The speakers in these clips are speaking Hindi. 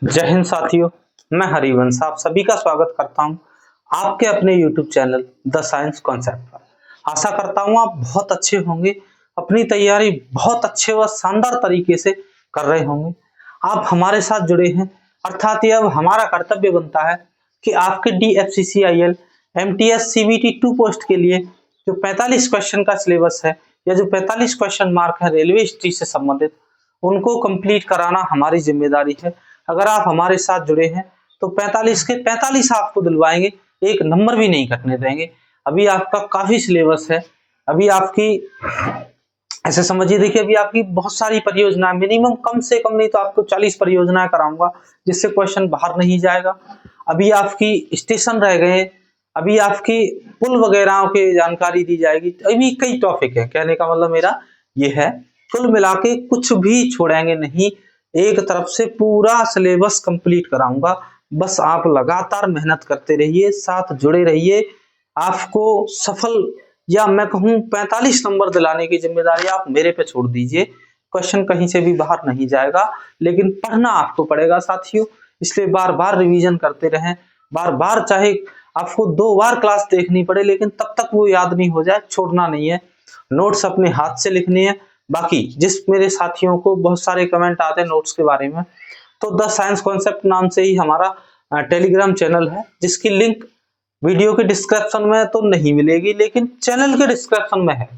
जय हिंद साथियों, मैं हरिवंश आप सभी का स्वागत करता हूं आपके अपने YouTube channel the science concept पर। आशा करता हूं आप बहुत अच्छे होंगे, अपनी तैयारी बहुत अच्छे व शानदार तरीके से कर रहे होंगे। आप हमारे साथ जुड़े हैं, अर्थात ये अब हमारा कर्तव्य बनता है कि आपके DFCCIL MTS CBT 2 पोस्ट के लिए जो 45 क्वेश्चन का सिलेबस है या जो 45 क्वेश्चन मार्क है रेलवे हिस्ट्री से संबंधित, उनको कंप्लीट कराना हमारी जिम्मेदारी है। अगर आप हमारे साथ जुड़े हैं तो 45 के 45 आपको दिलवाएंगे, एक नंबर भी नहीं कटने देंगे। अभी आपका काफी सिलेबस है, अभी आपकी ऐसे समझिए, देखिए अभी आपकी बहुत सारी परियोजना, मिनिमम कम से कम नहीं तो आपको 40 परियोजनाएं कराऊंगा जिससे क्वेश्चन बाहर नहीं जाएगा। अभी आपकी स्टेशन रह गए, अभी आपकी पुल वगैरह की जानकारी दी जाएगी, अभी कई टॉपिक है। कहने का मतलब मेरा ये है, कुल मिला के कुछ भी छोड़ेंगे नहीं, एक तरफ से पूरा सिलेबस कंप्लीट कराऊंगा। बस आप लगातार मेहनत करते रहिए, साथ जुड़े रहिए। आपको सफल या मैं कहूं 45 नंबर दिलाने की जिम्मेदारी आप मेरे पे छोड़ दीजिए। क्वेश्चन कहीं से भी बाहर नहीं जाएगा, लेकिन पढ़ना आपको पड़ेगा साथियों। इसलिए बार बार रिवीजन करते रहें, बार बार चाहे आपको 2 बार क्लास देखनी पड़े, लेकिन तब तक वो याद नहीं हो जाए, छोड़ना नहीं है। नोट्स अपने हाथ से लिखने हैं। बाकी जिस मेरे साथियों को बहुत सारे कमेंट आते हैं नोट्स के बारे में, तो द साइंस कॉन्सेप्ट नाम से ही हमारा टेलीग्राम चैनल है, जिसकी लिंक वीडियो के डिस्क्रिप्शन में तो नहीं मिलेगी, लेकिन चैनल के डिस्क्रिप्शन में है।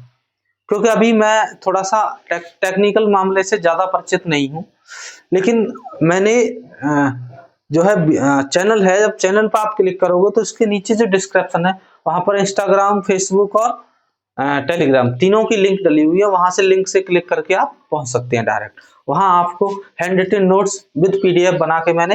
क्योंकि अभी मैं थोड़ा सा टेक्निकल मामले से ज्यादा परिचित नहीं हूँ, लेकिन मैंने जो है चैनल है, जब चैनल पर आप क्लिक करोगे तो इसके नीचे जो डिस्क्रिप्शन है वहां पर इंस्टाग्राम, फेसबुक और टेलीग्राम तीनों की लिंक डली हुई है। वहां से लिंक से क्लिक करके आप पहुंच सकते हैं डायरेक्ट। वहां आपको handwritten notes with PDF बना के मैंने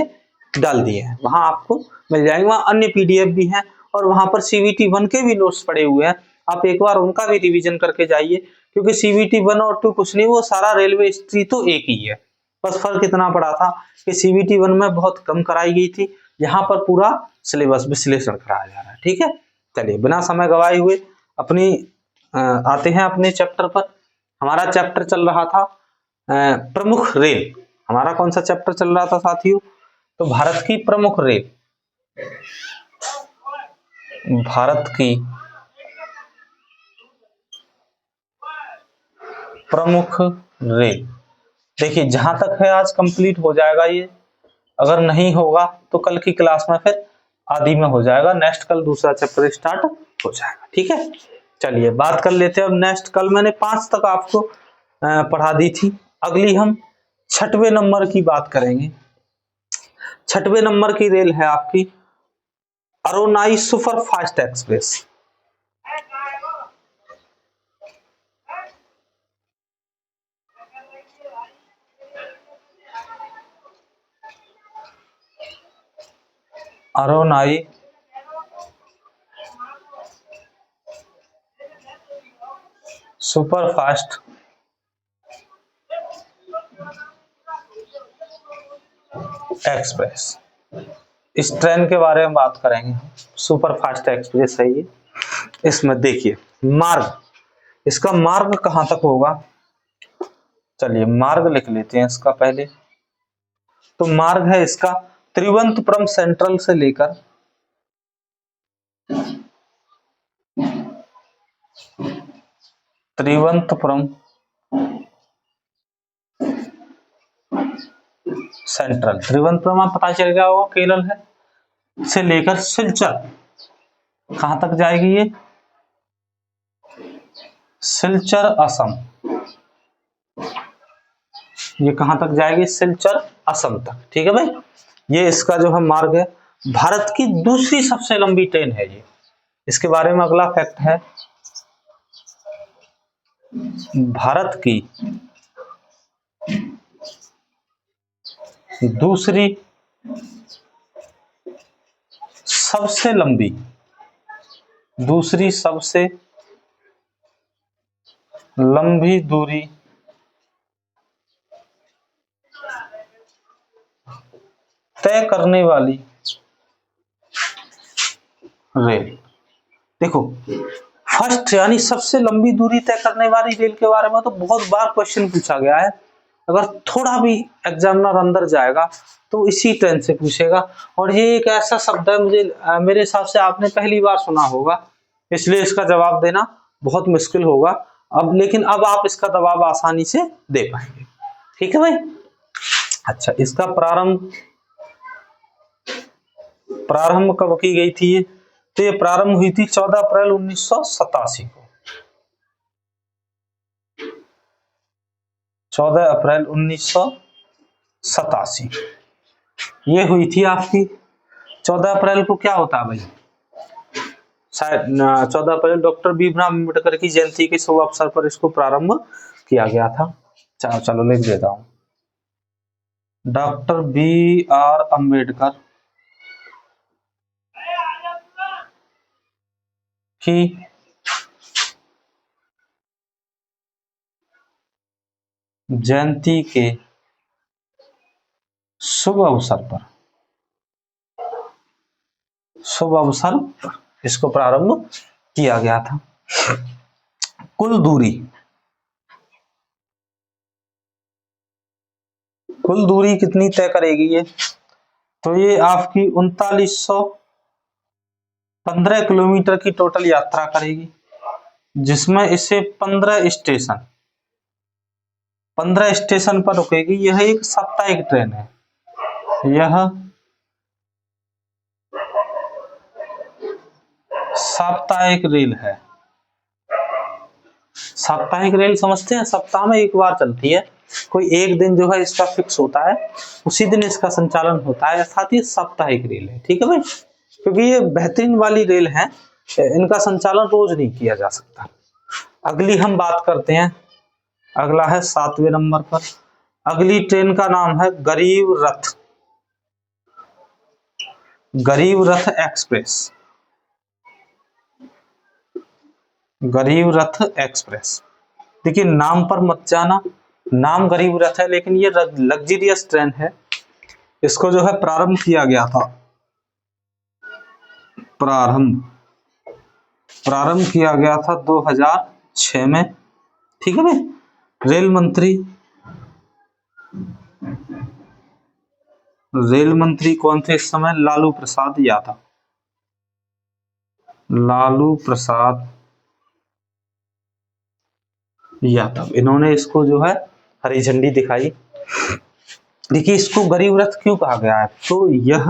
डाल दिए हैं, वहां आपको मिल जाएंगे। वहां अन्य PDF भी हैं और वहां पर CBT 1 के भी नोट्स पड़े हुए हैं। आप एक बार उनका भी रिवीजन करके जाइए, क्योंकि CBT 1 और 2 कुछ नहीं, वो सारा रेलवे हिस्ट्री तो एक ही है। बस फर्क इतना पड़ा था कि CBT 1 में बहुत कम कराई गई थी, यहाँ पर पूरा सिलेबस विश्लेषण कराया जा रहा है। ठीक है, चलिए बिना समय गवाए हुए अपनी आते हैं अपने चैप्टर पर। हमारा चैप्टर चल रहा था प्रमुख रेल। हमारा कौन सा चैप्टर चल रहा था साथियों? तो भारत की प्रमुख रेल। भारत की प्रमुख रेल, देखिए जहां तक है आज कंप्लीट हो जाएगा ये। अगर नहीं होगा तो कल की क्लास में फिर आदि में हो जाएगा। नेक्स्ट कल दूसरा चैप्टर स्टार्ट हो जाएगा। ठीक है, चलिए बात कर लेते हैं अब नेक्स्ट। कल मैंने 5 तक आपको पढ़ा दी थी। अगली हम 6वें नंबर की बात करेंगे। 6वें नंबर की रेल है आपकी Aronai super fast express. Aronai super fast express, इस ट्रेन के बारे में बात करेंगे। सुपर फास्ट एक्सप्रेस है ये। इसमें देखिए मार्ग, इसका मार्ग कहां तक होगा, चलिए मार्ग लिख लेते हैं इसका पहले। तो मार्ग है इसका त्रिवेंद्रपुरम सेंट्रल से लेकर त्रिवेंद्रपुरम सेंट्रल, त्रिवेंद्रपुरम आप पता चल गया होगा केरल है, से लेकर सिलचर। कहां तक जाएगी ये? सिलचर असम। ये कहां तक जाएगी? सिलचर असम तक। ठीक है भाई, ये इसका जो है मार्ग है। भारत की दूसरी सबसे लंबी ट्रेन है ये। इसके बारे में अगला फैक्ट है, भारत की दूसरी सबसे लंबी, दूसरी सबसे लंबी दूरी तय करने वाली रेल। देखो फर्स्ट यानी सबसे लंबी दूरी तय करने वाली रेल के बारे में तो बहुत बार क्वेश्चन पूछा गया है। अगर थोड़ा भी एग्जामिनर अंदर जाएगा तो इसी ट्रेन से पूछेगा। और ये एक ऐसा शब्द है, मेरे हिसाब से आपने पहली बार सुना होगा, इसलिए इसका जवाब देना बहुत मुश्किल होगा। लेकिन अब आप इसका जवाब आसानी से दे पाएंगे। ठीक है भाई। अच्छा, इसका प्रारंभ कब की गई थी? तो ये प्रारंभ हुई थी 14 अप्रैल 1987 को। 14 अप्रैल 1987 ये हुई थी आपकी। 14 अप्रैल को क्या होता है भाई? शायद 14 अप्रैल डॉक्टर भीमराव अम्बेडकर की जयंती के शुभ अवसर पर इसको प्रारंभ किया गया था। चलो लिख देता हूं, डॉक्टर बी आर अम्बेडकर की जयंती के शुभ अवसर पर इसको प्रारंभ किया गया था। कुल दूरी कितनी तय करेगी ये? तो ये आपकी 3915 किलोमीटर की टोटल यात्रा करेगी, जिसमें इसे 15 स्टेशन पर रुकेगी। यह एक साप्ताहिक ट्रेन है। यह साप्ताहिक रेल है। साप्ताहिक रेल समझते हैं? सप्ताह में एक बार चलती है, कोई एक दिन जो है इसका फिक्स होता है, उसी दिन इसका संचालन होता है, साथ ही साप्ताहिक रेल है। ठीक है भाई, क्योंकि ये बेहतरीन वाली रेल है, इनका संचालन रोज नहीं किया जा सकता। अगली हम बात करते हैं, अगला है 7वें नंबर पर। अगली ट्रेन का नाम है गरीब रथ एक्सप्रेस। गरीब रथ एक्सप्रेस, देखिए नाम पर मत जाना, नाम गरीब रथ है लेकिन ये लग्जरियस ट्रेन है। इसको जो है प्रारंभ किया गया था, प्रारंभ किया गया था 2006 में। ठीक है भाई। रेल मंत्री कौन थे इस समय? लालू प्रसाद यादव। इन्होंने इसको जो है हरी झंडी दिखाई। देखिए इसको गरीब रथ क्यों कहा गया है? तो यह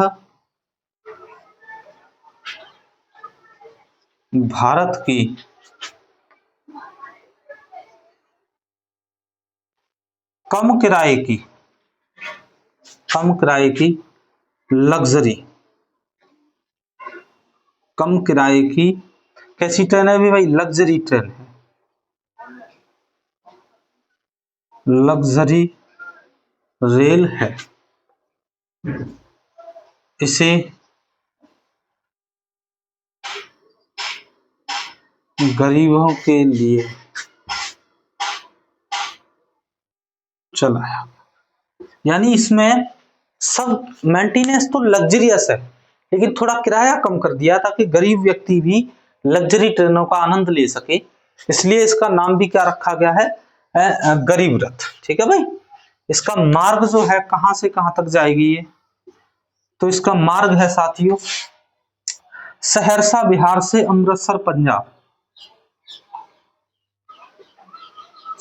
भारत की कम किराए की कैसी ट्रेन है भी भाई? लग्जरी ट्रेन है, लग्जरी रेल है। इसे गरीबों के लिए चलाया, यानी इसमें सब मेंटेनेंस तो लग्जरियस है, लेकिन थोड़ा किराया कम कर दिया ताकि गरीब व्यक्ति भी लग्जरी ट्रेनों का आनंद ले सके। इसलिए इसका नाम भी क्या रखा गया है? गरीब रथ। ठीक है भाई। इसका मार्ग जो है कहां से कहां तक जाएगी ये? तो इसका मार्ग है साथियों, सहरसा बिहार से अमृतसर पंजाब।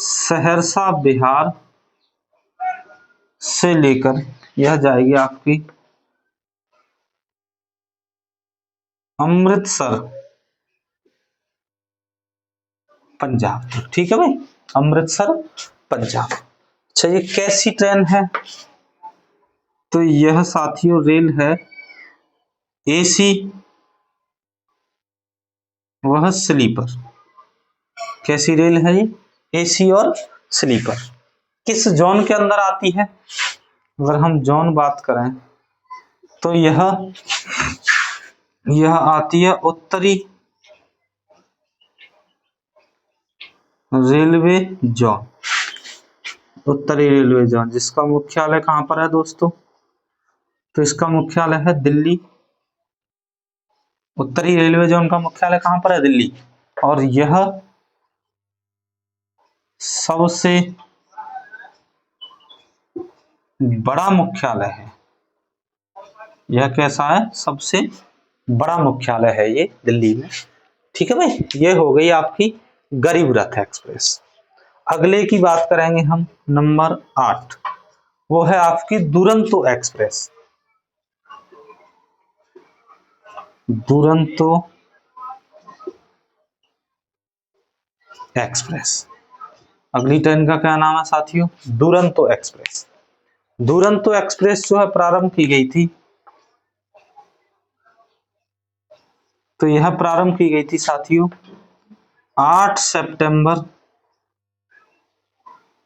सहरसा बिहार से लेकर यह जाएगी आपकी अमृतसर पंजाब। ठीक है भाई, अमृतसर पंजाब। अच्छा, ये कैसी ट्रेन है? तो यह साथियों रेल है एसी वह स्लीपर। कैसी रेल है ये? एसी और स्लीपर। किस जोन के अंदर आती है? अगर हम जोन बात करें तो यह आती है उत्तरी रेलवे जोन। उत्तरी रेलवे जोन, जिसका मुख्यालय कहां पर है दोस्तों? तो इसका मुख्यालय है दिल्ली। उत्तरी रेलवे जोन का मुख्यालय कहां पर है? दिल्ली। और यह सबसे बड़ा मुख्यालय है। यह कैसा है? सबसे बड़ा मुख्यालय है ये दिल्ली में। ठीक है भाई, ये हो गई आपकी गरीब रथ एक्सप्रेस। अगले की बात करेंगे हम, नंबर 8, वो है आपकी दुरंतो एक्सप्रेस। दुरंतो एक्सप्रेस, अगली ट्रेन का क्या नाम है साथियों? दुरंतो एक्सप्रेस। दुरंतो एक्सप्रेस जो है प्रारंभ की गई थी, तो यह प्रारंभ की गई थी साथियों 8 सितंबर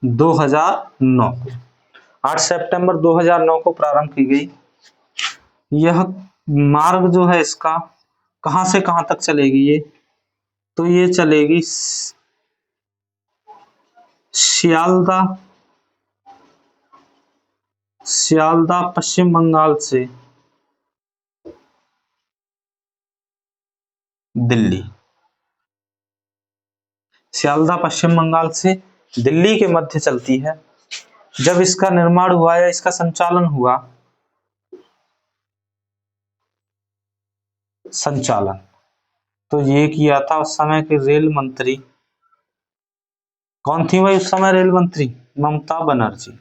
2009 को। 8 सितंबर 2009 को प्रारंभ की गई। यह मार्ग जो है इसका कहां से कहां तक चलेगी ये? तो ये चलेगी सियालदा पश्चिम बंगाल से दिल्ली। सियालदा पश्चिम बंगाल से दिल्ली के मध्य चलती है। जब इसका निर्माण हुआ या इसका संचालन हुआ, तो ये किया था उस समय के रेल मंत्री, कौन थी भाई उस समय रेल मंत्री? ममता बनर्जी।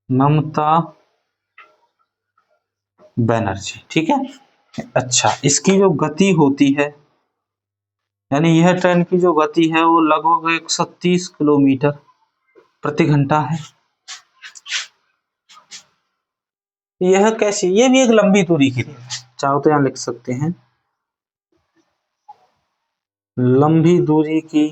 ममता बनर्जी, ठीक है। अच्छा, इसकी जो गति होती है, यानी यह ट्रेन की जो गति है वो लगभग 130 किलोमीटर प्रति घंटा है। यह कैसी? ये भी एक लंबी दूरी की रेल है, चाहो तो यहां लिख सकते हैं लंबी दूरी की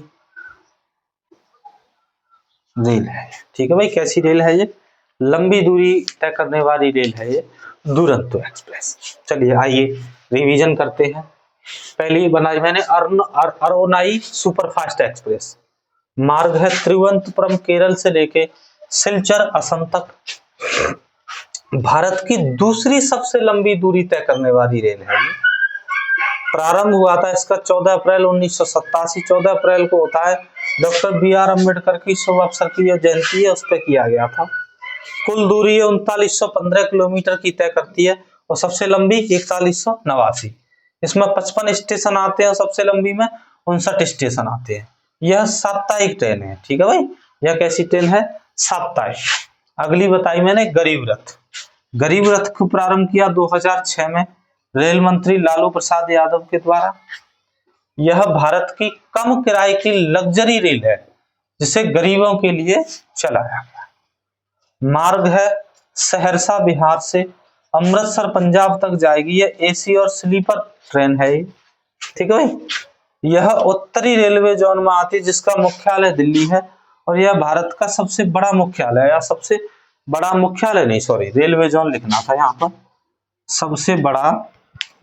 रेल है। ठीक है भाई, कैसी रेल है ये? लंबी दूरी तय करने वाली रेल है ये दुरंतो एक्सप्रेस। चलिए आइए रिवीजन करते हैं। पहली बनाई मैंने अरोनाई सुपरफास्ट एक्सप्रेस। मार्ग है तिरुवनंतपुरम केरल से लेके सिलचर असम तक। भारत की दूसरी सबसे लंबी दूरी तय करने वाली रेल है ये। प्रारंभ हुआ था इसका 14 अप्रैल 1987। 14 अप्रैल को होता है डॉक्टर बी.आर. अम्बेडकर की शुभ अवसर की जो जयंती है उस पर किया गया था। कुल दूरी 3915 किलोमीटर की तय करती है और सबसे लंबी 4189। इसमें 55 स्टेशन आते हैं और सबसे लंबी में 59 स्टेशन आते हैं। यह साप्ताहिक ट्रेन है। ठीक है भाई, यह कैसी ट्रेन है? साप्ताहिक। अगली बताई मैंने गरीब रथ। गरीब रथ को प्रारंभ किया 2006 में रेल मंत्री लालू प्रसाद यादव के द्वारा। यह भारत की कम किराए की लग्जरी रेल है जिसे गरीबों के लिए चलाया गया। मार्ग है सहरसा बिहार से अमृतसर पंजाब तक जाएगी। यह एसी और स्लीपर ट्रेन है ये। ठीक है भाई, यह उत्तरी रेलवे जोन में आती है जिसका मुख्यालय दिल्ली है और यह भारत का सबसे बड़ा मुख्यालय है, या सबसे बड़ा मुख्यालय नहीं, सॉरी, रेलवे जोन लिखना था यहाँ पर। सबसे बड़ा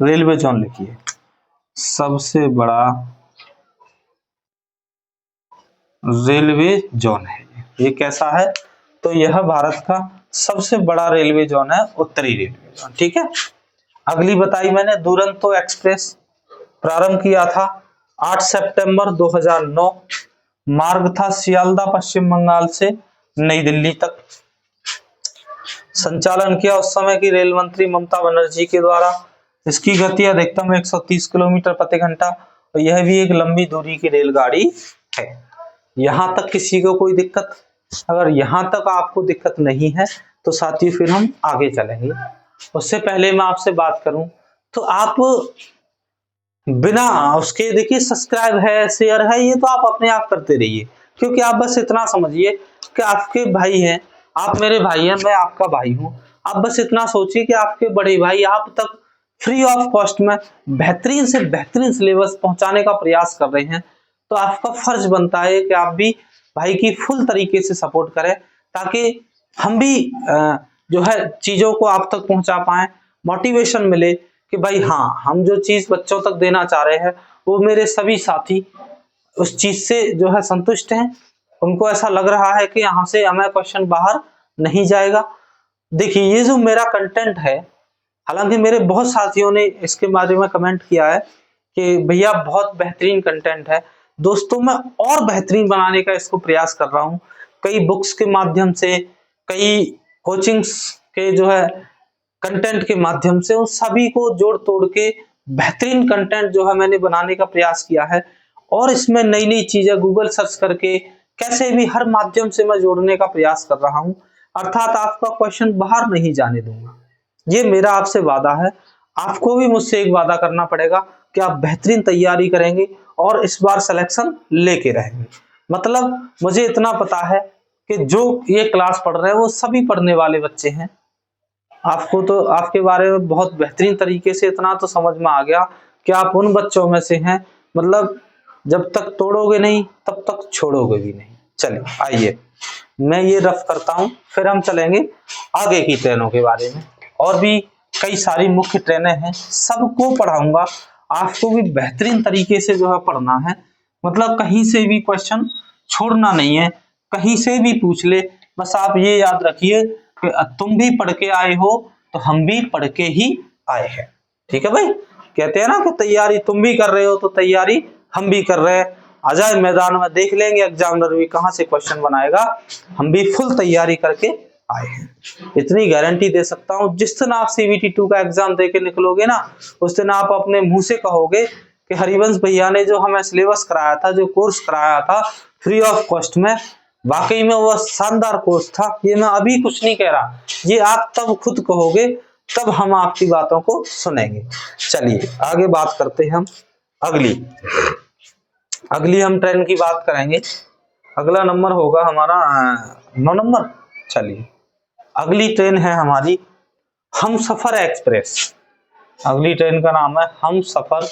रेलवे जोन लिखिए, सबसे बड़ा रेलवे जोन है ये कैसा है? तो यह भारत का सबसे बड़ा रेलवे जोन है, उत्तरी रेलवे जोन। ठीक है। अगली बताई मैंने दुरंतो एक्सप्रेस। प्रारंभ किया था 8 सितंबर 2009। मार्ग था सियालदा पश्चिम बंगाल से नई दिल्ली तक। संचालन किया उस समय की रेल मंत्री ममता बनर्जी के द्वारा। इसकी गति अधिकतम 130 किलोमीटर प्रति घंटा और यह भी एक लंबी दूरी की रेलगाड़ी है। यहां तक किसी को कोई दिक्कत? अगर यहां तक आपको दिक्कत नहीं है तो साथियों फिर हम आगे चलेंगे। उससे पहले मैं आपसे बात करूं तो आप बिना उसके, देखिए सब्सक्राइब है, शेयर है, ये तो आप अपने आप करते रहिए, क्योंकि आप बस इतना समझिए कि आपके भाई हैं, आप मेरे भाई हैं, मैं आपका भाई हूं। आप बस इतना सोचिए कि आपके बड़े भाई आप तक फ्री ऑफ कॉस्ट में बेहतरीन से बेहतरीन सिलेबस पहुंचाने का प्रयास कर रहे हैं, तो आपका फर्ज बनता है कि आप भी भाई की फुल तरीके से सपोर्ट करें ताकि हम भी जो है चीजों को आप तक पहुंचा पाए, मोटिवेशन मिले कि भाई हाँ, हम जो चीज बच्चों तक देना चाह रहे हैं वो मेरे सभी साथी उस चीज से जो है संतुष्ट हैं। उनको ऐसा लग रहा है कि यहाँ से हमें क्वेश्चन बाहर नहीं जाएगा। देखिए ये जो मेरा कंटेंट है, हालांकि मेरे बहुत साथियों ने इसके बारे में कमेंट किया है कि भैया बहुत बेहतरीन कंटेंट है। दोस्तों मैं और बेहतरीन बनाने का इसको प्रयास कर रहा हूँ, कई बुक्स के माध्यम से, कई कोचिंग्स के जो है कंटेंट के माध्यम से उन सभी को जोड़ तोड़ के बेहतरीन कंटेंट जो है मैंने बनाने का प्रयास किया है। और इसमें नई नई चीजें गूगल सर्च करके कैसे भी हर माध्यम से मैं जोड़ने का प्रयास कर रहा हूं, अर्थात आपका क्वेश्चन बाहर नहीं जाने दूंगा। ये मेरा आपसे वादा है। आपको भी मुझसे एक वादा करना पड़ेगा कि आप बेहतरीन तैयारी करेंगे और इस बार सिलेक्शन लेके रहेंगे। मतलब मुझे इतना पता है कि जो ये क्लास पढ़ रहे हैं वो सभी पढ़ने वाले बच्चे हैं। आपको तो आपके बारे में बहुत बेहतरीन तरीके से इतना तो समझ में आ गया कि आप उन बच्चों में से हैं, मतलब जब तक तोड़ोगे नहीं तब तक छोड़ोगे भी नहीं। चलिए आइए मैं ये रफ करता हूं, फिर हम चलेंगे आगे की ट्रेनों के बारे में। और भी कई सारी मुख्य ट्रेनें हैं, सबको पढ़ाऊंगा। आपको भी बेहतरीन तरीके से जो है पढ़ना है, मतलब कहीं से भी क्वेश्चन छोड़ना नहीं है, कहीं से भी पूछ ले। बस आप ये याद रखिए कि तुम भी पढ़ के आए हो तो हम भी पढ़ के ही आए हैं। ठीक है भाई, कहते हैं ना कि तैयारी तुम भी कर रहे हो तो तैयारी हम भी कर रहे हैं। आ जाए मैदान में, देख लेंगे एग्जामिनर भी कहाँ से क्वेश्चन बनाएगा। हम भी फुल तैयारी करके आए हैं, इतनी गारंटी दे सकता हूँ। जिस दिन आप CBT 2 का एग्जाम दे के निकलोगे ना, उस दिन आप अपने मुंह से कहोगे कि हरिवंश भैया ने जो हमें सिलेबस कराया था, जो कोर्स कराया था फ्री ऑफ कॉस्ट में, वाकई में वो शानदार कोर्स था। ये मैं अभी कुछ नहीं कह रहा, ये आप तब खुद कहोगे, तब हम आपकी बातों को सुनेंगे। चलिए आगे बात करते हैं हम। अगली हम ट्रेन की बात करेंगे। अगला नंबर होगा हमारा 9 नंबर। चलिए अगली ट्रेन है हमारी हमसफर एक्सप्रेस। अगली ट्रेन का नाम है हमसफर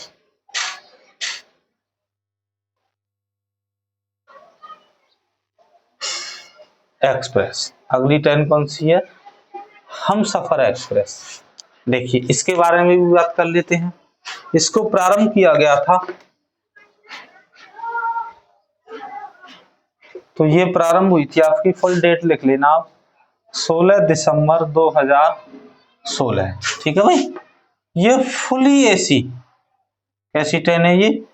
एक्सप्रेस। अगली ट्रेन कौन सी है? हमसफर एक्सप्रेस। देखिए इसके बारे में भी बात कर लेते हैं। इसको प्रारंभ किया गया था, तो ये प्रारंभ हुई थी, आपकी फुल डेट लिख लेना आप, 16 दिसंबर 2016। ठीक है भाई, ये फुली एसी कैसी ट्रेन है? ये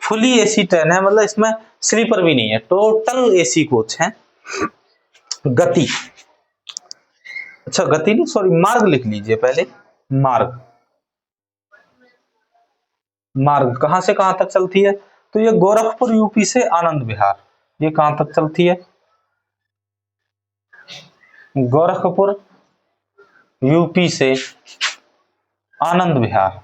फुली एसी ट्रेन है, मतलब इसमें स्लीपर भी नहीं है, टोटल एसी कोच है। गति, अच्छा गति नहीं सॉरी मार्ग लिख लीजिए पहले। मार्ग, मार्ग कहां से कहां तक चलती है? तो ये गोरखपुर यूपी से आनंद विहार, ये कहां तक चलती है? गोरखपुर यूपी से आनंद विहार।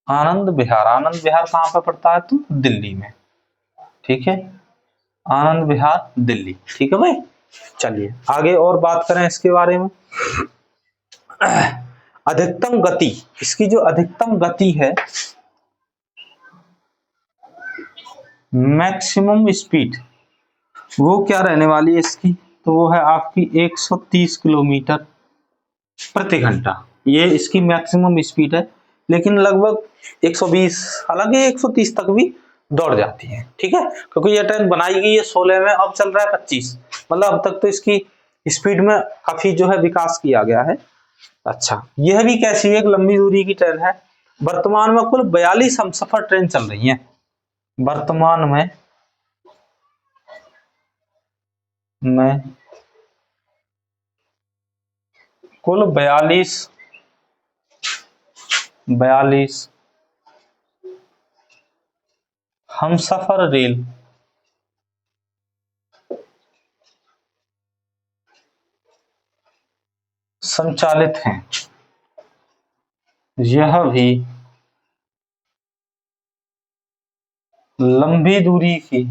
आनंद विहार, आनंद विहार कहां पर पड़ता है? तो दिल्ली में। ठीक है, आनंद विहार दिल्ली। ठीक है भाई, चलिए आगे और बात करें इसके बारे में। अधिकतम गति, इसकी जो अधिकतम गति है, मैक्सिमम स्पीड, वो क्या रहने वाली है इसकी? तो वो है आपकी 130 किलोमीटर प्रति घंटा। ये इसकी मैक्सिमम स्पीड है, लेकिन लगभग 120, हालांकि 130 तक भी दौड़ जाती है। ठीक है, क्योंकि ये ट्रेन बनाई गई है 16 में, अब चल रहा है 25, मतलब अब तक तो इसकी स्पीड में काफी जो है विकास किया गया है। अच्छा, यह भी कैसी एक लंबी दूरी की ट्रेन है। वर्तमान में कुल 42 हमसफर ट्रेन चल रही हैं। वर्तमान में कुल 42 हमसफर रेल संचालित हैं। यह भी लंबी दूरी की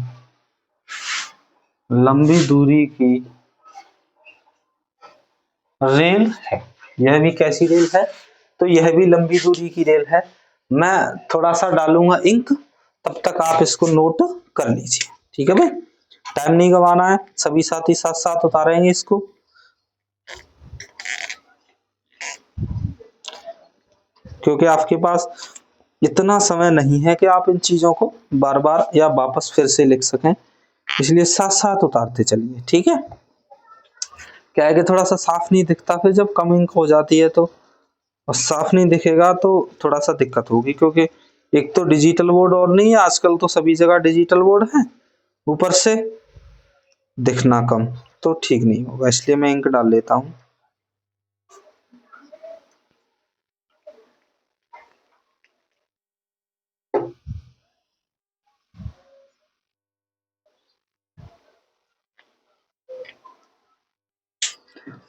रेल है। यह भी कैसी रेल है? तो यह भी लंबी दूरी की रेल है। मैं थोड़ा सा डालूंगा इंक, तब तक आप इसको नोट कर लीजिए। ठीक है भाई, टाइम नहीं गवाना है, सभी साथी साथ साथ उतारेंगे इसको। क्योंकि आपके पास इतना समय नहीं है कि आप इन चीजों को बार बार या वापस फिर से लिख सकें, इसलिए साथ साथ उतारते चलिए। ठीक है, क्या है कि थोड़ा सा साफ नहीं दिखता, फिर जब कम इंक हो जाती है तो, और साफ नहीं दिखेगा तो थोड़ा सा दिक्कत होगी, क्योंकि एक तो डिजिटल बोर्ड और नहीं है आजकल, तो सभी जगह डिजिटल बोर्ड है, ऊपर से दिखना कम तो ठीक नहीं होगा, इसलिए मैं इंक डाल लेता हूँ।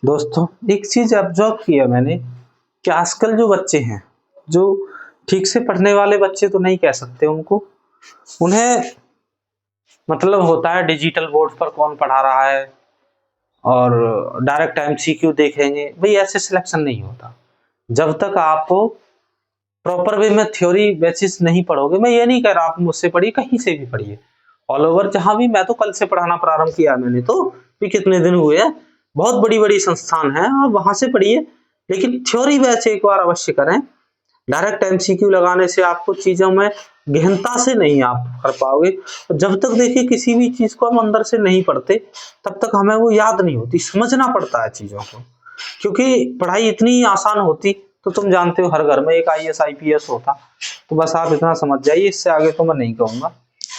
दोस्तों एक चीज ऑब्जर्व किया मैंने कि आजकल जो बच्चे हैं, जो ठीक से पढ़ने वाले बच्चे तो नहीं कह सकते उनको, उन्हें मतलब होता है डिजिटल बोर्ड पर कौन पढ़ा रहा है और डायरेक्ट एमसीक्यू देखेंगे, भाई ऐसे सिलेक्शन नहीं होता। जब तक आप प्रॉपर वे में थ्योरी बेसिस नहीं पढ़ोगे, मैं ये नहीं कह रहा आप मुझसे पढ़िए, कहीं से भी पढ़िए, ऑल ओवर जहां भी, मैं तो कल से पढ़ाना प्रारंभ किया मैंने तो, भी कितने दिन हुए हैं, बहुत बड़ी बड़ी संस्थान है और वहां से पढ़िए, लेकिन थ्योरी बैच एक बार अवश्य करें। डायरेक्ट एमसीक्यू लगाने से आपको चीजों में गहनता से नहीं आप कर पाओगे। जब तक देखिए किसी भी चीज को हम अंदर से नहीं पढ़ते, तब तक हमें वो याद नहीं होती, समझना पड़ता है चीजों को, क्योंकि पढ़ाई इतनी आसान होती तो तुम जानते हो हर घर में एक आईएएस आईपीएस होता। तो बस आप इतना समझ जाइए, इससे आगे तो मैं नहीं कहूंगा।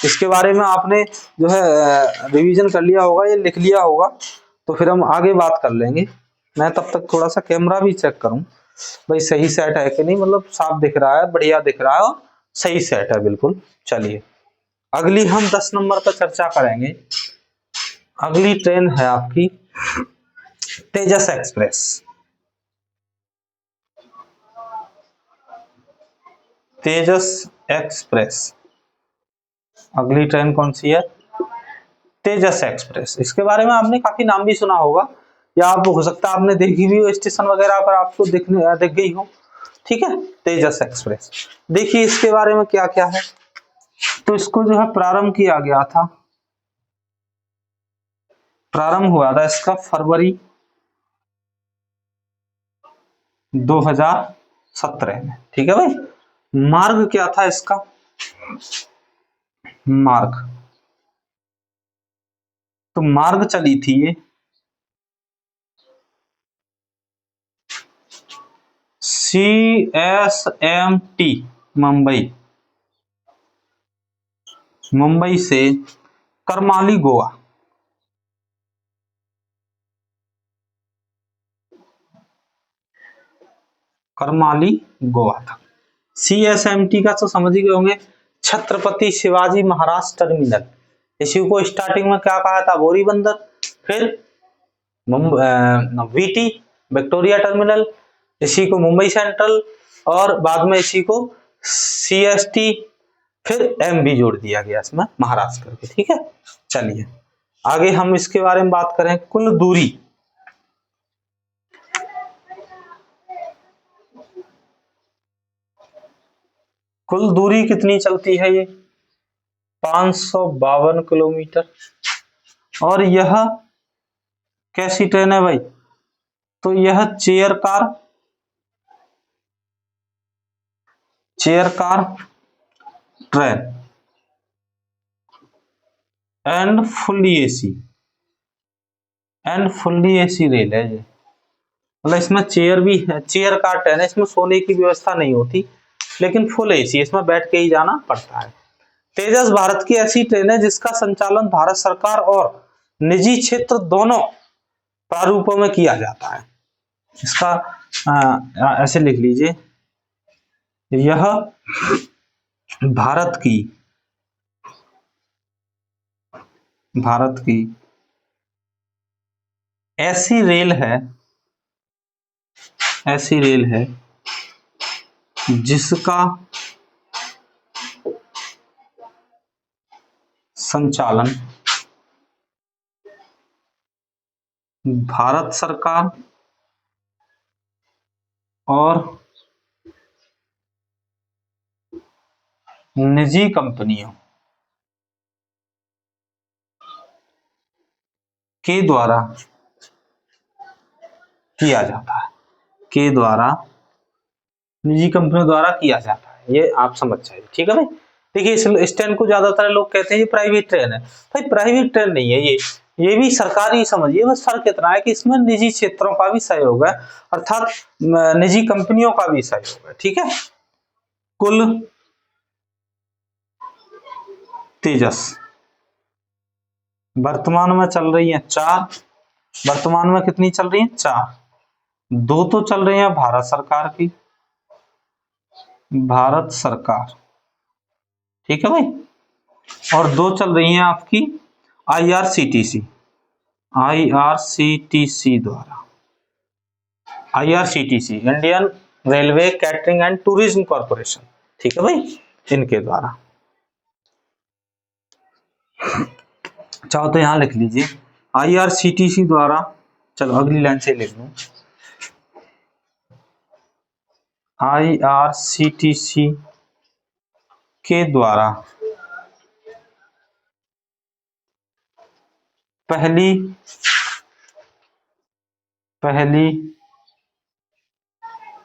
इसके बारे में आपने जो है रिवीजन कर लिया होगा, ये लिख लिया होगा, तो फिर हम आगे बात कर लेंगे। मैं तब तक थोड़ा सा कैमरा भी चेक करूं, भाई सही सेट है कि नहीं, मतलब साफ दिख रहा है, बढ़िया दिख रहा है और सही सेट है बिल्कुल। चलिए अगली हम 10 नंबर पर चर्चा करेंगे। अगली ट्रेन है आपकी तेजस एक्सप्रेस। तेजस एक्सप्रेस, अगली ट्रेन कौन सी है? तेजस एक्सप्रेस। इसके बारे में आपने काफी नाम भी सुना होगा, या आप हो सकता है आपने देखी भी हो, स्टेशन वगैरह पर आपको दिख गई हो। ठीक है, तेजस एक्सप्रेस। देखिए इसके बारे में क्या क्या है। तो इसको जो है प्रारंभ किया गया था, प्रारंभ हुआ था इसका फरवरी 2017 में। ठीक है भाई। मार्ग क्या था इसका? मार्ग, तो मार्ग चली थी ये CSMT मुंबई, मुंबई से करमाली गोवा। करमाली गोवा था। CSMT का तो समझ ही गए होंगे, छत्रपति शिवाजी महाराज टर्मिनल। इसी को स्टार्टिंग में क्या कहा था? बोरी बंदर। फिर VT विक्टोरिया टर्मिनल, इसी को मुंबई सेंट्रल, और बाद में इसी को CST, फिर M भी जोड़ दिया गया इसमें महाराष्ट्र करके। ठीक है, चलिए आगे हम इसके बारे में बात करें। कुल दूरी, कुल दूरी कितनी चलती है ये? 552 किलोमीटर। और यह कैसी ट्रेन है भाई? तो यह chair car train and fully AC, rail है ये। मतलब इसमें चेयर भी है, चेयर कार ट्रेन है, इसमें सोने की व्यवस्था नहीं होती, लेकिन फुल एसी, इसमें बैठ के ही जाना पड़ता है। तेजस भारत की ऐसी ट्रेन है जिसका संचालन भारत सरकार और निजी क्षेत्र दोनों प्रारूपों में किया जाता है। इसका ऐसे लिख लीजिए, यह भारत की ऐसी रेल है, जिसका संचालन भारत सरकार और निजी कंपनियों के द्वारा किया जाता है, निजी कंपनियों द्वारा किया जाता है। ये आप समझ जाइए। ठीक है भाई। देखिए इस ट्रेन को ज्यादातर लोग कहते हैं ये प्राइवेट ट्रेन है। भाई प्राइवेट ट्रेन नहीं है ये भी सरकारी समझिए। बस फर्क इतना है कि इसमें निजी क्षेत्रों का भी सहयोग है, अर्थात निजी कंपनियों का भी सहयोग है। ठीक है। कुल तेजस वर्तमान में चल रही है 4। वर्तमान में कितनी चल रही है? 4। 2 तो चल रही है भारत सरकार की, भारत सरकार, ठीक है भाई, और 2 चल रही हैं आपकी आईआरसीटीसी, आईआरसीटीसी द्वारा, IRCTC Indian railway catering and tourism corporation, ठीक है भाई, इनके द्वारा। चाहो तो यहां लिख लीजिए आईआरसीटीसी द्वारा। चलो अगली लाइन से लिख लूं, आईआरसीटीसी के द्वारा पहली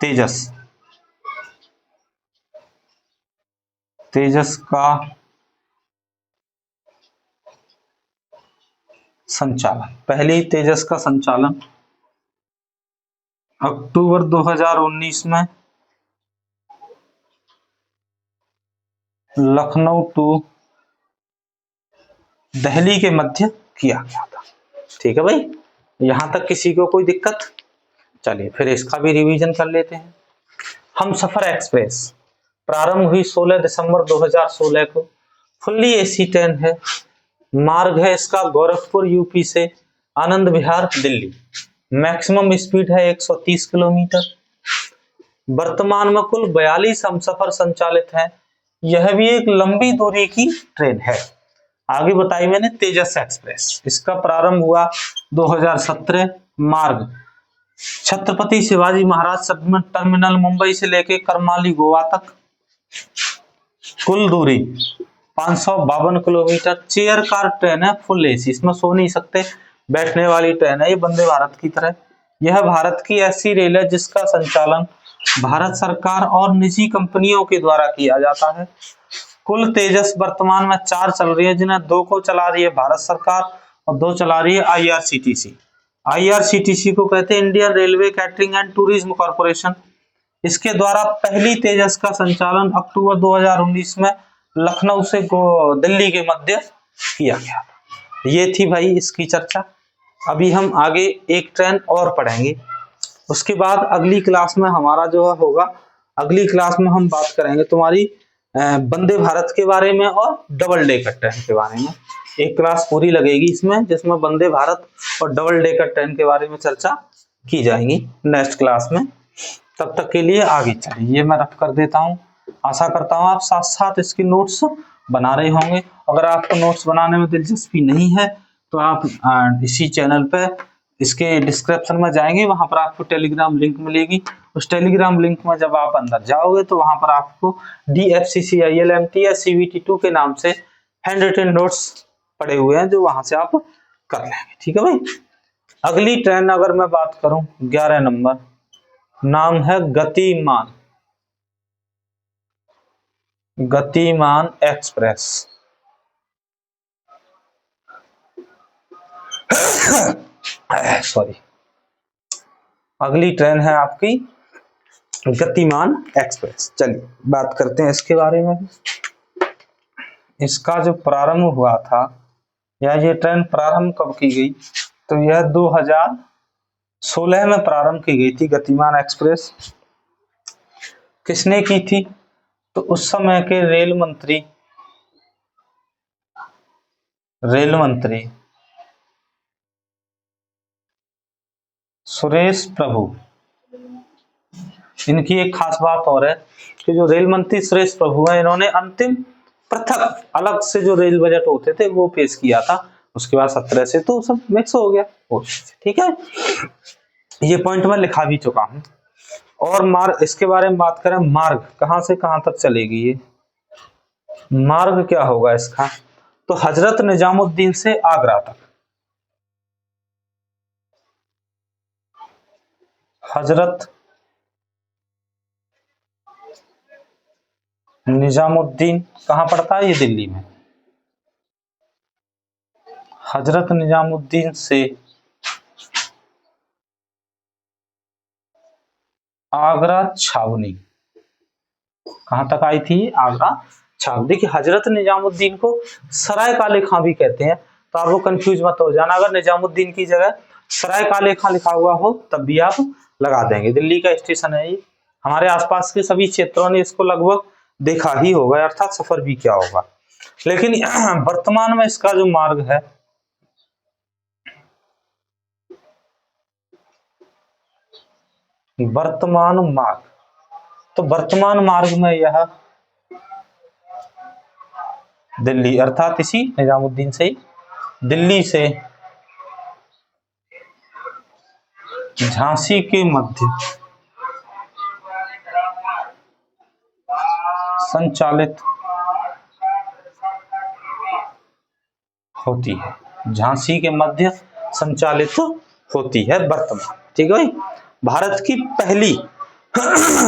तेजस का संचालन, पहली तेजस का संचालन अक्टूबर 2019 में लखनऊ टू दिल्ली के मध्य किया गया था, ठीक है भाई। यहां तक किसी को कोई दिक्कत? चलिए फिर इसका भी रिवीजन कर लेते हैं। हमसफर एक्सप्रेस प्रारंभ हुई 16 दिसंबर 2016 को, फुल्ली एसी ट्रेन है, मार्ग है इसका गोरखपुर यूपी से आनंद विहार दिल्ली, मैक्सिमम स्पीड है 130 किलोमीटर। वर्तमान में कुल 42 हमसफर संचालित हैं। यह भी एक लंबी दूरी की ट्रेन है। आगे बताई मैंने तेजस एक्सप्रेस, इसका प्रारंभ हुआ 2017, मार्ग छत्रपति शिवाजी महाराज टर्मिनल मुंबई से लेके करमाली गोवा तक, कुल दूरी 552 किलोमीटर। चेयर कार ट्रेन है, फुल एसी, इसमें सो नहीं सकते, बैठने वाली ट्रेन है ये, वंदे भारत की तरह। यह भारत की ऐसी रेल है जिसका संचालन भारत सरकार और निजी कंपनियों के द्वारा किया जाता है। कुल तेजस वर्तमान में 4 चल रही है, जिन्हें 2 को चला रही है भारत सरकार और 2 चला रही है आईआरसीटीसी। आईआरसीटीसी को कहते हैं Indian railway catering and tourism corporation. इसके द्वारा पहली तेजस का संचालन अक्टूबर 2019 में लखनऊ से दिल्ली के मध्य किया गया था। ये थी भाई इसकी चर्चा। अभी हम आगे एक ट्रेन और पढ़ेंगे, उसके बाद अगली क्लास में हमारा जो होगा, अगली क्लास में हम बात करेंगे तुम्हारी वंदे भारत के बारे में और डबल डेकर ट्रेन के बारे में। एक क्लास पूरी लगेगी इसमें, जिसमें वंदे भारत और डबल डेकर ट्रेन के बारे में चर्चा की जाएगी नेक्स्ट क्लास में। तब तक के लिए आगे चलिए, ये मैं रख कर देता हूँ। आशा करता हूँ आप साथ साथ इसकी नोट्स बना रहे होंगे। अगर आपको नोट्स बनाने में दिलचस्पी नहीं है तो आप इसी चैनल पे इसके डिस्क्रिप्शन में जाएंगे, वहां पर आपको टेलीग्राम लिंक मिलेगी। उस टेलीग्राम लिंक में जब आप अंदर जाओगे तो वहां पर आपको DFCCILMT या CVT2 के नाम से हैंड रिटन नोट्स पड़े हुए हैं, जो वहां से आप कर लेंगे, ठीक है भाई। अगली ट्रेन अगर मैं बात करूं 11 नंबर, नाम है गतिमान, गतिमान एक्सप्रेस। सॉरी, अगली ट्रेन है आपकी गतिमान एक्सप्रेस। चलिए बात करते हैं इसके बारे में। इसका जो प्रारंभ हुआ था, या ये ट्रेन प्रारंभ कब की गई, तो यह 2016 में प्रारंभ की गई थी गतिमान एक्सप्रेस। किसने की थी, तो उस समय के रेल मंत्री सुरेश प्रभु। इनकी एक खास बात और है कि जो रेल मंत्री सुरेश प्रभु है, इन्होंने अंतिम पृथक अलग से जो रेल बजट होते थे वो पेश किया था। उसके बाद 17 से तो सब मिक्स हो गया, ठीक है। ये पॉइंट मैं लिखा भी चुका हूं। और मार्ग, इसके बारे में बात करें, मार्ग कहां से कहां तक चलेगी, ये मार्ग क्या होगा इसका, तो हजरत निजामुद्दीन से आगरा तक, हजरत निजामुद्दीन कहां पड़ता है, ये दिल्ली में। हजरत निजामुद्दीन से आगरा छावनी, कहां तक आई थी, आगरा छावनी। देखिए हजरत निजामुद्दीन को सराय काले खां भी कहते हैं। तो आप वो कंफ्यूज मत हो जाना। अगर निजामुद्दीन की जगह सरायकाले खां लिखा हुआ हो तब भी आप लगा देंगे। दिल्ली का स्टेशन है ये, हमारे आसपास के सभी क्षेत्रों ने इसको लगभग देखा ही होगा, अर्थात सफर भी किया होगा। लेकिन वर्तमान में इसका जो मार्ग है, वर्तमान मार्ग, तो वर्तमान मार्ग में यह दिल्ली अर्थात इसी निजामुद्दीन से ही दिल्ली से झांसी के मध्य संचालित होती है, झांसी के मध्य संचालित होती है वर्तमान। ठीक है भाई, भारत की पहली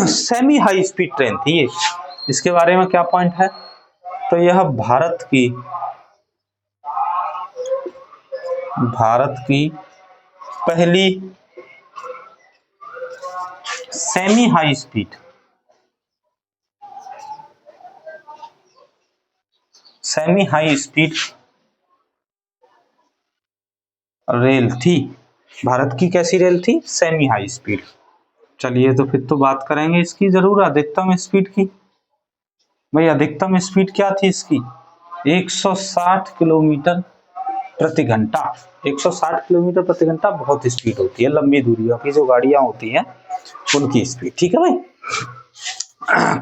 सेमी हाई स्पीड ट्रेन थी ये। इसके बारे में क्या पॉइंट है, तो यह भारत की पहली सेमी हाई स्पीड रेल थी। भारत की कैसी रेल थी, सेमी हाई स्पीड। चलिए तो फिर तो बात करेंगे इसकी जरूर अधिकतम स्पीड की। भाई अधिकतम स्पीड क्या थी इसकी, 160 किलोमीटर प्रति घंटा। 160 किलोमीटर प्रति घंटा बहुत स्पीड होती है लंबी दूरियों की जो गाड़ियां होती हैं उनकी स्पीड। ठीक है भाई,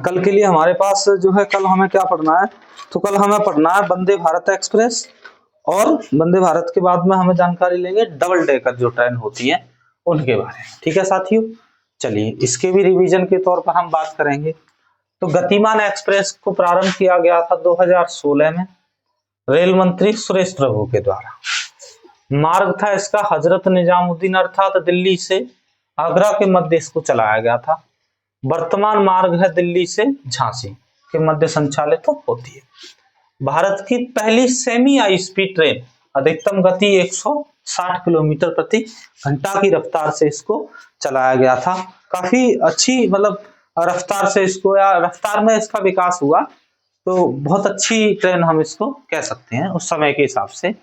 कल के लिए हमारे पास जो है, कल हमें क्या पढ़ना है, तो कल हमें पढ़ना है वंदे भारत एक्सप्रेस, और वंदे भारत के बाद में हमें जानकारी लेंगे डबल डेकर जो ट्रेन होती है उनके बारे में। ठीक है साथियों, चलिए इसके भी रिवीजन के तौर पर हम बात करेंगे। तो गतिमान एक्सप्रेस को प्रारंभ किया गया था 2016 में रेल मंत्री सुरेश प्रभु के द्वारा। मार्ग था इसका हजरत निजामुद्दीन अर्थात दिल्ली से आगरा के मध्य इसको चलाया गया था। वर्तमान मार्ग है दिल्ली से झांसी के मध्य संचालित होती है। भारत की पहली सेमी हाई स्पीड ट्रेन, अधिकतम गति 160 किलोमीटर प्रति घंटा की रफ्तार से इसको चलाया गया था। काफी अच्छी मतलब रफ्तार से इसको, या रफ्तार में इसका विकास हुआ, तो बहुत अच्छी ट्रेन हम इसको कह सकते हैं उस समय के हिसाब से।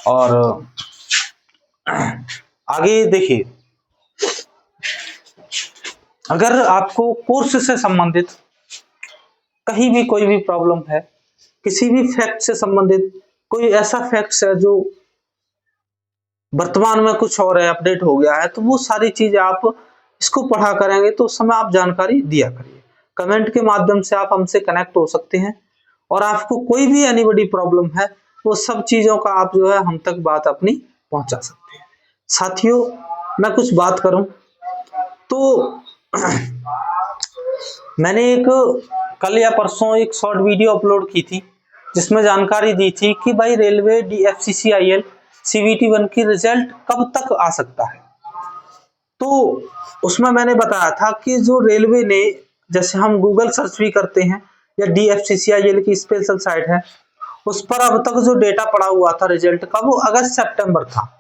और आगे देखिए, अगर आपको कोर्स से संबंधित कहीं भी कोई भी प्रॉब्लम है, किसी भी फैक्ट से संबंधित कोई ऐसा फैक्ट है जो वर्तमान में कुछ और है, अपडेट हो गया है, तो वो सारी चीज आप इसको पढ़ा करेंगे तो उस समय आप जानकारी दिया करिए। कमेंट के माध्यम से आप हमसे कनेक्ट हो सकते हैं, और आपको कोई भी एनीबॉडी प्रॉब्लम है वो सब चीजों का आप जो है हम तक बात अपनी पहुंचा सकते हैं। साथियों, मैं कुछ बात करूं तो मैंने एक कल या परसों एक शॉर्ट वीडियो अपलोड की थी जिसमें जानकारी दी थी कि भाई रेलवे DFCCIL CVT 1 की रिजल्ट कब तक आ सकता है। तो उसमें मैंने बताया था कि जो रेलवे ने, जैसे हम गूगल सर्च भी करते हैं या DFCCIL की स्पेशल साइट है, उस पर अब तक जो डेटा पड़ा हुआ था रिजल्ट का वो अगस्त सितंबर था।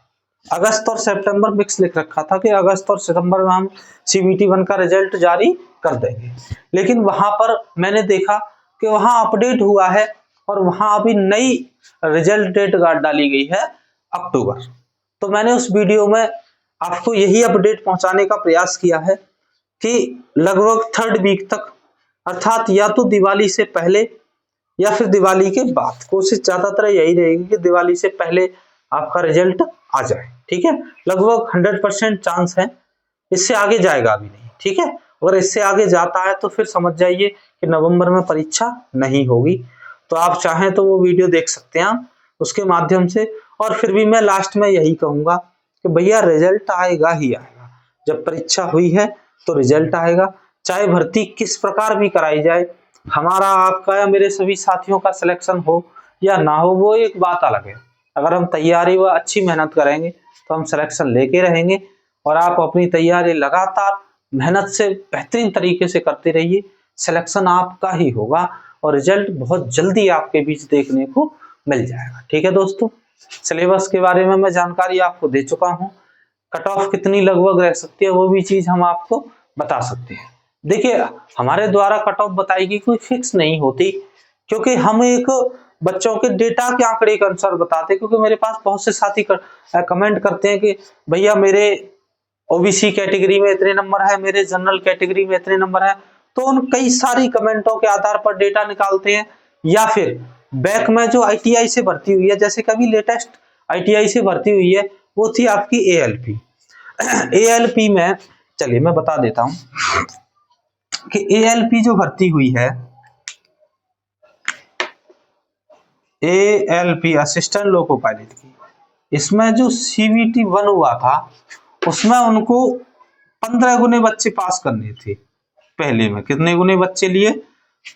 अगस्त और सितंबर मिक्स लिख रखा था कि अगस्त और सितंबर में हम CVT 1 का रिजल्ट जारी कर देंगे। लेकिन वहां पर मैंने देखा कि वहां अपडेट हुआ है और वहां अभी नई रिजल्ट डेट डाली गई है अक्टूबर। तो मैंने उस वीडियो में आपको यही अपडेट पहुंचाने का प्रयास किया है कि लगभग 3rd वीक तक, अर्थात या तो दिवाली से पहले या फिर दिवाली के बाद, कोशिश ज्यादातर यही रहेगी कि दिवाली से पहले आपका रिजल्ट आ जाए। ठीक है, लगभग 100% चांस है, इससे आगे जाएगा अभी नहीं। ठीक है, अगर इससे आगे जाता है तो फिर समझ जाइए कि नवंबर में परीक्षा नहीं होगी। तो आप चाहें तो वो वीडियो देख सकते हैं आप उसके माध्यम से। और फिर भी मैं लास्ट में यही कहूंगा कि भैया रिजल्ट आएगा ही आएगा। जब परीक्षा हुई है तो रिजल्ट आएगा, चाहे भर्ती किस प्रकार भी कराई जाए, हमारा आपका या मेरे सभी साथियों का सिलेक्शन हो या ना हो वो एक बात अलग है। अगर हम तैयारी व अच्छी मेहनत करेंगे तो हम सिलेक्शन लेके रहेंगे। और आप अपनी तैयारी लगातार मेहनत से बेहतरीन तरीके से करते रहिए, सिलेक्शन आपका ही होगा और रिजल्ट बहुत जल्दी आपके बीच देखने को मिल जाएगा। ठीक है दोस्तों, सिलेबस के बारे में मैं जानकारी आपको दे चुका हूँ। कट ऑफ कितनी लगभग रह सकती है वो भी चीज हम आपको बता सकते हैं। देखिए, हमारे द्वारा कट ऑफ बताई गई कोई फिक्स नहीं होती, क्योंकि हम एक बच्चों के डेटा के आंकड़े के अनुसार बताते हैं, क्योंकि मेरे पास बहुत से साथी कमेंट करते हैं कि भैया मेरे ओबीसी कैटेगरी में इतने नंबर है, मेरे जनरल कैटेगरी में इतने नंबर है। तो उन कई सारी कमेंटों के आधार पर डेटा निकालते हैं, या फिर बैक में जो आईटीआई से भर्ती हुई है, जैसे कभी लेटेस्ट आईटीआई से भर्ती हुई है वो थी आपकी एएलपी। एएलपी में चलिए मैं बता देता हूं कि एएलपी जो भर्ती हुई है, एएलपी असिस्टेंट लोको पायलट की, इसमें जो सीवीटी 1 हुआ था उसमें उनको 15 गुने बच्चे पास करने थे। पहले में कितने गुने बच्चे लिए?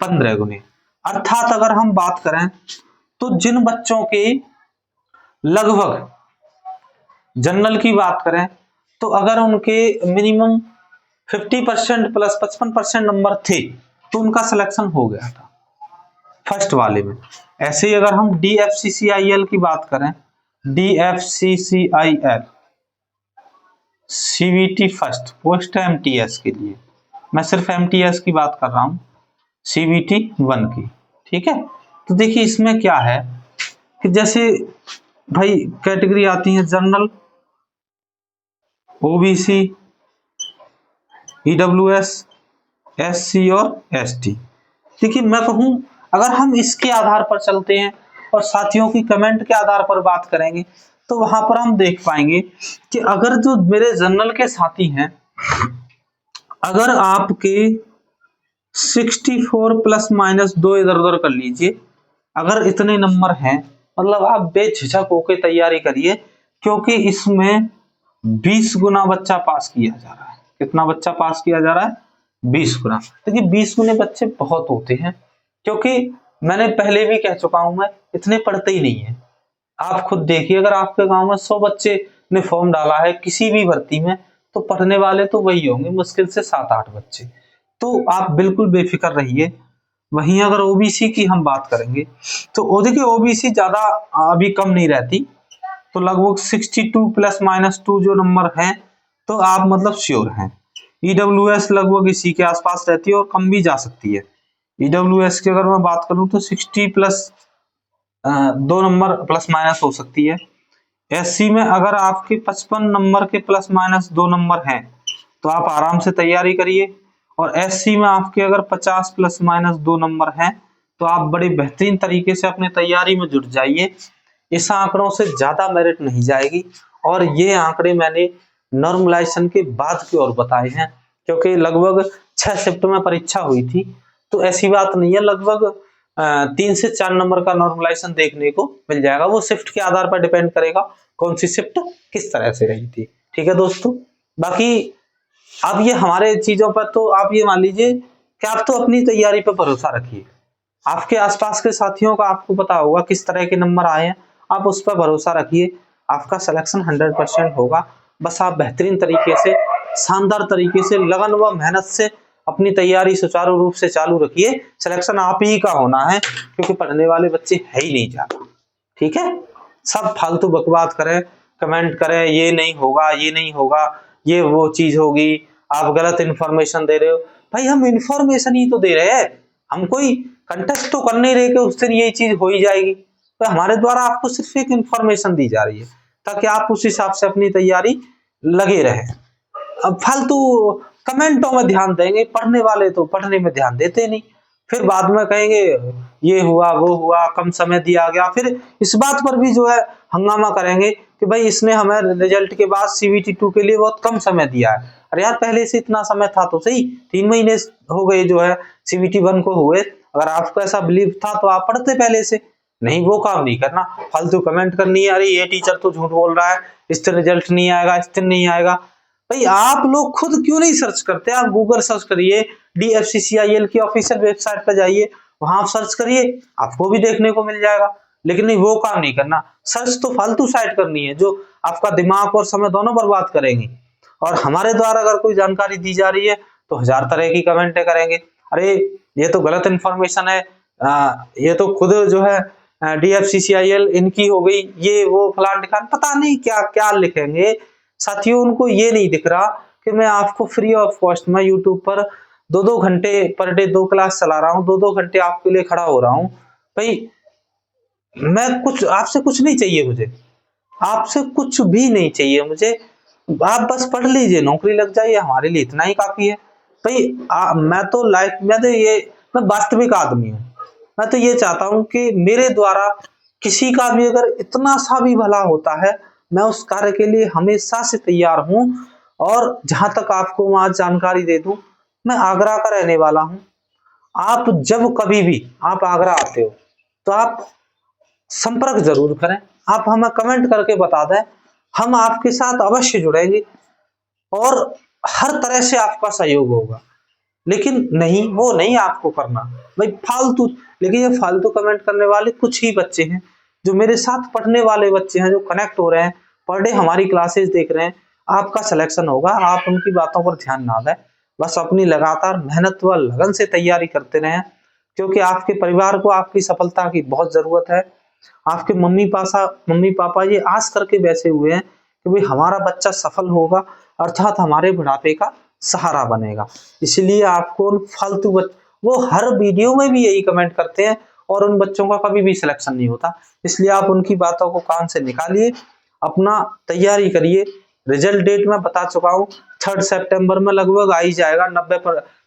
15 गुने। अर्थात अगर हम बात करें तो जिन बच्चों के लगभग जनरल की बात करें तो अगर उनके मिनिमम 50% प्लस 55% नंबर थे तो उनका सिलेक्शन हो गया था फर्स्ट वाले में। ऐसे ही अगर हम DFCCIL की बात करें, DFCCIL CVT फर्स्ट पोस्ट है MTS के लिए, मैं सिर्फ MTS की बात कर रहा हूं, CVT 1 की, ठीक है। तो देखिए इसमें क्या है कि जैसे भाई कैटेगरी आती है जनरल, OBC, EWS, SC और ST। देखिए मैं कहूं अगर हम इसके आधार पर चलते हैं और साथियों की कमेंट के आधार पर बात करेंगे तो वहां पर हम देख पाएंगे कि अगर जो मेरे जनरल के साथी हैं, अगर आपके 64 प्लस माइनस 2 इधर उधर कर लीजिए, अगर इतने नंबर हैं मतलब आप बेझिझक होकर तैयारी करिए, क्योंकि इसमें 20 गुना बच्चा पास किया जा रहा है। कितना बच्चा पास किया जा रहा है? 20 गुना। देखिए 20 गुने बच्चे बहुत होते हैं, क्योंकि मैंने पहले भी कह चुका हूं मैं इतने पढ़ते ही नहीं है। आप खुद देखिए अगर आपके गांव में 100 बच्चे ने फॉर्म डाला है किसी भी भर्ती में तो पढ़ने वाले तो वही होंगे, मुश्किल से 7-8 बच्चे। तो आप बिल्कुल बेफिक्र रहिए। वहीं अगर ओबीसी की हम बात करेंगे तो देखिए ओबीसी ज्यादा अभी कम नहीं रहती, तो लगभग 62 प्लस माइनस 2 जो नंबर है तो आप मतलब श्योर हैं। ईडब्ल्यूएस लगभग इसी के आसपास रहती है और कम भी जा सकती है। ईडब्ल्यूएस की अगर मैं बात करूं तो 60 प्लस 2 नंबर प्लस माइनस हो सकती है। एससी में अगर आपके 55 नंबर के प्लस माइनस 2 नंबर हैं तो आप आराम से तैयारी करिए, और एससी में आपके अगर 50 प्लस माइनस 2 नंबर हैं तो आप बड़े बेहतरीन तरीके से अपने तैयारी में जुट जाइए। इस आंकड़ों से ज्यादा मेरिट नहीं जाएगी, और ये आंकड़े मैंने नॉर्मलाइजेशन के बाद की ओर बताए हैं, क्योंकि लगभग 6 शिफ्ट में परीक्षा हुई थी तो ऐसी बात नहीं है, लगभग 3 से 4 नंबर का नॉर्मलाइजेशन देखने को मिल जाएगा। वो शिफ्ट के आधार पर डिपेंड करेगा कौन सी शिफ्ट किस तरह से रही थी, ठीक है दोस्तों। बाकी अब ये हमारे चीजों पर तो आप ये मान लीजिए कि आप तो अपनी तैयारी पर भरोसा रखिए। आपके आसपास के साथियों का आपको पता होगा किस तरह के नंबर आए हैं, आप उस पर भरोसा रखिए, आपका सिलेक्शन 100% होगा। बस आप बेहतरीन तरीके से, शानदार तरीके से, लगन व मेहनत से अपनी तैयारी सुचारू रूप से चालू रखिए। सिलेक्शन आप ही का होना है, क्योंकि पढ़ने वाले बच्चे है ही नहीं ज्यादा, ठीक है। सब फालतू बकवास करें, कमेंट करें ये नहीं होगा, ये नहीं होगा, ये वो चीज होगी, आप गलत इंफॉर्मेशन दे रहे हो। भाई हम इंफॉर्मेशन ही तो दे रहे हैं, हम कोई कंटेस्ट तो कर नहीं रहे कि उस दिन ये चीज हो ही जाएगी। तो हमारे द्वारा आपको सिर्फ एक इंफॉर्मेशन दी जा रही है ताकि आप उस हिसाब से अपनी तैयारी लगे रहे। अब फालतू कमेंटों में ध्यान देंगे, पढ़ने वाले तो पढ़ने में ध्यान देते नहीं, फिर बाद में कहेंगे ये हुआ वो हुआ, कम समय दिया गया, फिर इस बात पर भी जो है हंगामा करेंगे कि भाई इसने हमें रिजल्ट के बाद CVT 2 के लिए बहुत कम समय दिया है। अरे यार पहले से इतना समय था तो सही, 3 महीने हो गए जो है CVT 1 को हुए। अगर आपको ऐसा बिलीव था तो आप पढ़ते पहले से, नहीं वो काम नहीं करना, फालतू कमेंट करनी है, अरे ये टीचर तो झूठ बोल रहा है, इस दिन रिजल्ट नहीं आएगा, इस दिन नहीं आएगा। भाई आप लोग खुद क्यों नहीं सर्च करते? आप गूगल सर्च करिए, DFCCIL की ऑफिशियल वेबसाइट पर जाइए, वहां आप सर्च करिए, आपको भी देखने को मिल जाएगा। लेकिन नहीं वो काम नहीं करना, सर्च तो फालतू साइट करनी है जो आपका दिमाग और समय दोनों बर्बाद करेंगी। और हमारे द्वारा अगर कोई जानकारी दी जा रही है तो 1000 तरह की कमेंटें करेंगे, अरे ये तो गलत इंफॉर्मेशन है, ये तो खुद जो है DFCCIL इनकी हो गई, ये वो फलान ठिकान, पता नहीं क्या क्या लिखेंगे। साथियों उनको ये नहीं दिख रहा कि मैं आपको फ्री ऑफ कॉस्ट में यूट्यूब पर 2-2 घंटे पर डे 2 क्लास चला रहा हूँ, 2-2 घंटे आपके लिए खड़ा हो रहा हूँ। भाई मैं कुछ आपसे कुछ नहीं चाहिए मुझे, आपसे कुछ भी नहीं चाहिए मुझे। आप बस पढ़ लीजिए, नौकरी लग जाइए, हमारे लिए इतना ही काफ़ी है। भई मैं तो लाइफ में तो ये मैं वास्तविक आदमी हूँ। मैं तो ये चाहता हूँ कि मेरे द्वारा किसी का भी अगर इतना सा भी भला होता है, मैं उस कार्य के लिए हमेशा से तैयार हूँ। और जहाँ तक आपको मैं आज जानकारी दे दूँ, मैं आगरा का रहने वाला हूँ। आप जब कभी भी आप आगरा आते हो, तो आप संपर्क ज़रूर करें। आप हमें कमेंट करके बता दें, हम आपके साथ अवश्य जुड़ेंगे और हर तरह से आपका सहयोग होगा। लेकिन नहीं, वो नहीं आपको करना भाई फालतू। लेकिन ये फालतू कमेंट करने वाले कुछ ही बच्चे हैं, जो मेरे साथ पढ़ने वाले बच्चे हैं, जो कनेक्ट हो रहे हैं, पर डे हमारी क्लासेस देख रहे हैं। आपका सिलेक्शन होगा, आप उनकी बातों पर ध्यान ना दें। बस अपनी लगातार मेहनत व लगन से तैयारी करते रहें, क्योंकि आपके परिवार को आपकी सफलता की बहुत जरूरत है। आपके मम्मी पापा ये आस करके बैठे हुए हैं कि भाई हमारा बच्चा सफल होगा, अर्थात हमारे बुढ़ापे का सहारा बनेगा। इसलिए आपको उन वो हर वीडियो में भी यही कमेंट करते हैं, और उन बच्चों का कभी भी सिलेक्शन नहीं होता। इसलिए आप उनकी बातों को कान से निकालिए, अपना तैयारी करिए। रिजल्ट डेट मैं बता चुका हूँ, 3 सितंबर में लगभग आ ही जाएगा।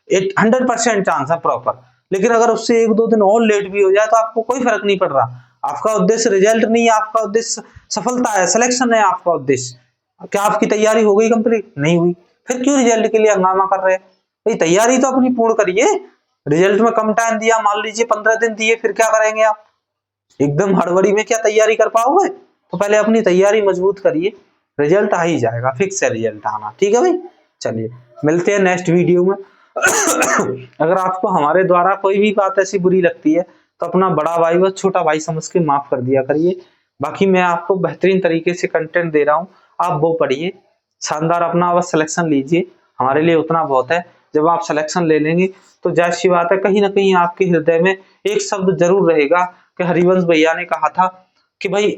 100% चांस है प्रॉपर। लेकिन अगर उससे 1-2 दिन और लेट भी हो जाए तो आपको कोई फर्क नहीं पड़ रहा। आपका उद्देश्य रिजल्ट नहीं है, आपका उद्देश्य सफलता है, सिलेक्शन है आपका उद्देश्य। क्या आपकी तैयारी हो गई कंप्लीट? नहीं हुई, फिर क्यों रिजल्ट के लिए हंगामा कर रहे हैं? भाई तैयारी तो अपनी पूर्ण करिए। रिजल्ट में कम टाइम दिया, मान लीजिए 15 दिन दिए, फिर क्या करेंगे आप? एकदम हड़बड़ी में क्या तैयारी कर पाओगे? तो पहले अपनी तैयारी मजबूत करिए, रिजल्ट आ ही जाएगा, फिक्स है रिजल्ट आना। ठीक है भाई, चलिए मिलते हैं नेक्स्ट वीडियो में। अगर आपको हमारे द्वारा कोई भी बात ऐसी बुरी लगती है, तो अपना बड़ा भाई व छोटा भाई समझ के माफ कर दिया करिए। बाकी मैं आपको बेहतरीन तरीके से कंटेंट दे रहा हूँ, आप वो पढ़िए, शानदार अपना बस सिलेक्शन लीजिए। हमारे लिए उतना बहुत है। जब आप सिलेक्शन ले लेंगे तो जाहिर सी बात है, कहीं ना कहीं आपके हृदय में एक शब्द जरूर रहेगा कि हरिवंश भैया ने कहा था कि भाई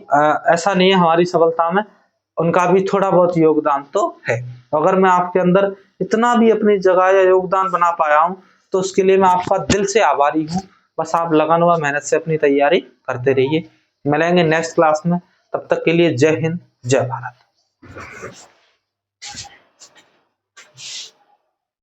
ऐसा नहीं है, हमारी सफलता में उनका भी थोड़ा बहुत योगदान तो है। अगर मैं आपके अंदर इतना भी अपनी जगह या योगदान बना पाया हूँ, तो उसके लिए मैं आपका दिल से आभारी हूँ। बस आप लगन व मेहनत से अपनी तैयारी करते रहिए। मिलेंगे नेक्स्ट क्लास में, तब तक के लिए जय हिंद, जय भारत।